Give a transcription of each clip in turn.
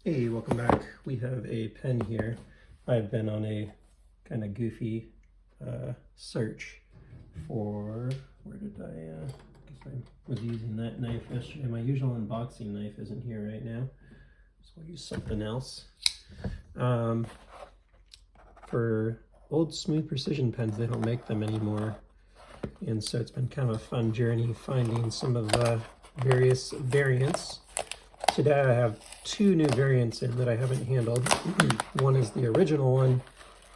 Hey, welcome back. We have a pen here. I've been on a kind of goofy search for, where did guess I was using that knife yesterday. My usual unboxing knife isn't here right now, so I'll use something else. For old Smooth Precision pens, they don't make them anymore. And so it's been kind of a fun journey finding some of the various variants. Today I have two new variants in that I haven't handled. One is the original one,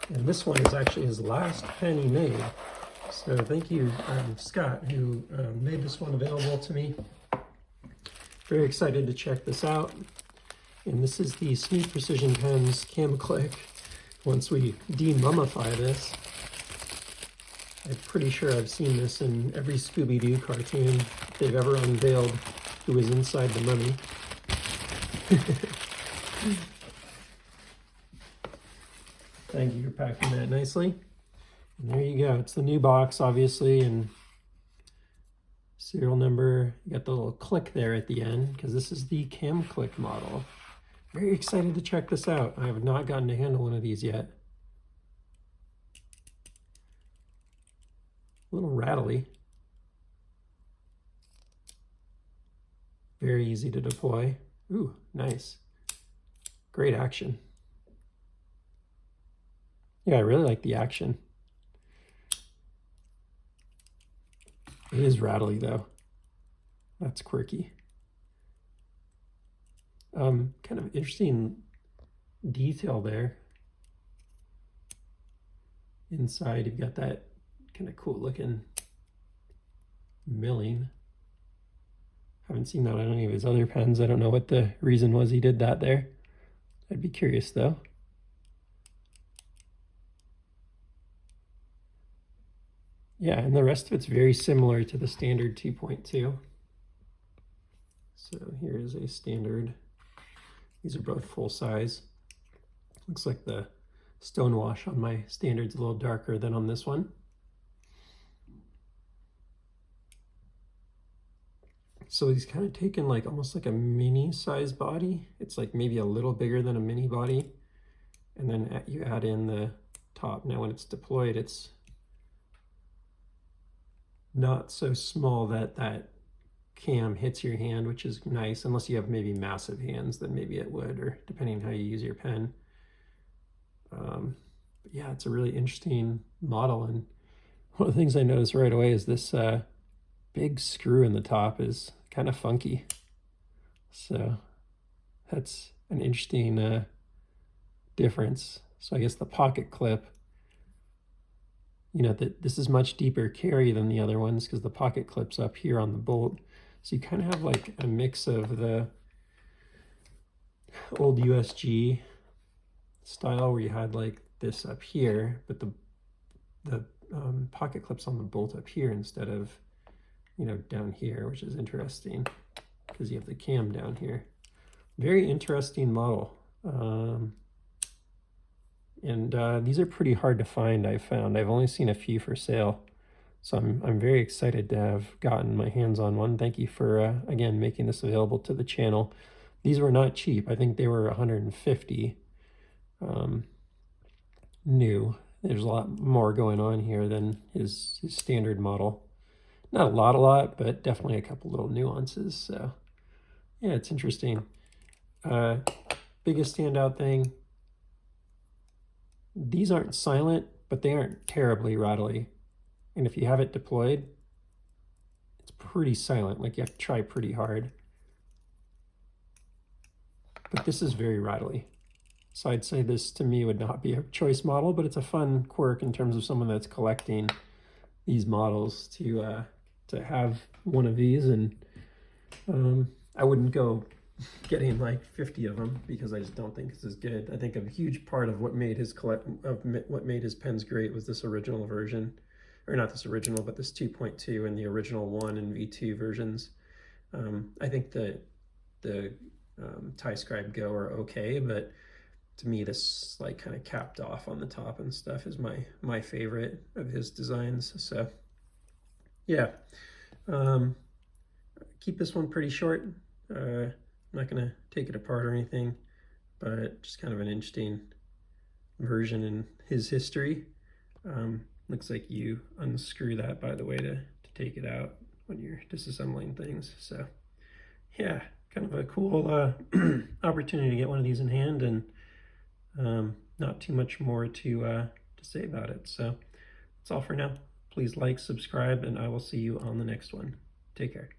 and this one is actually his last pen he made. So thank you, Scott, who made this one available to me. Very excited to check this out. And this is the Smooth Precision Pens Cam-Click. Once we de-mummify this, I'm pretty sure I've seen this in every Scooby-Doo cartoon they've ever unveiled who was inside the mummy. Thank you for packing that nicely. And there you go. It's the new box, obviously, and serial number. You got the little click there at the end because this is the Cam-Click model. Very excited to check this out. I have not gotten to handle one of these yet. A little rattly. Very easy to deploy. Ooh, nice. Great action. Yeah, I really like the action. It is rattly though. That's quirky. Kind of interesting detail there. Inside you've got that kind of cool looking milling. Haven't seen that on any of his other pens. I don't know what the reason was he did that there. I'd be curious though. Yeah, and the rest of it's very similar to the standard 2.2. So here is a standard. These are both full size. Looks like the stonewash on my standard's a little darker than on this one. So he's kind of taken like almost like a mini size body. It's like maybe a little bigger than a mini body. And then you add in the top. Now when it's deployed, it's not so small that that cam hits your hand, which is nice, unless you have maybe massive hands, then maybe it would, or depending how you use your pen. But yeah, it's a really interesting model. And one of the things I noticed right away is this big screw in the top is kind of funky. So that's an interesting difference. So I guess the pocket clip, you know, that this is much deeper carry than the other ones because the pocket clip's up here on the bolt. So you kind of have like a mix of the old USG style where you had like this up here, but the pocket clips on the bolt up here instead of, you know, down here, which is interesting because you have the cam down here. Very interesting model. And these are pretty hard to find, I've found. I've only seen a few for sale. So I'm very excited to have gotten my hands on one. Thank you for, again, making this available to the channel. These were not cheap. I think they were 150 new. There's a lot more going on here than his standard model. Not a lot, but definitely a couple little nuances. So yeah, it's interesting. Biggest standout thing, these aren't silent, but they aren't terribly rattly. And if you have it deployed, it's pretty silent, like you have to try pretty hard. But this is very rattly. So I'd say this to me would not be a choice model, but it's a fun quirk in terms of someone that's collecting these models to have one of these. And I wouldn't go getting like 50 of them because I just don't think it's as good. I think a huge part of what made his what made his pens great was this original version, or not this original, but this 2.2 and the original 1 and V2 versions. I think the Ti-Scribe Go are okay, but to me this like kind of capped off on the top and stuff is my favorite of his designs. So yeah, keep this one pretty short. I'm not gonna take it apart or anything. but just kind of an interesting version in his history. Looks like you unscrew that, by the way, to take it out when you're disassembling things. So yeah, kind of a cool opportunity to get one of these in hand, and not too much more to say about it. So that's all for now. Please like, subscribe, and I will see you on the next one. Take care.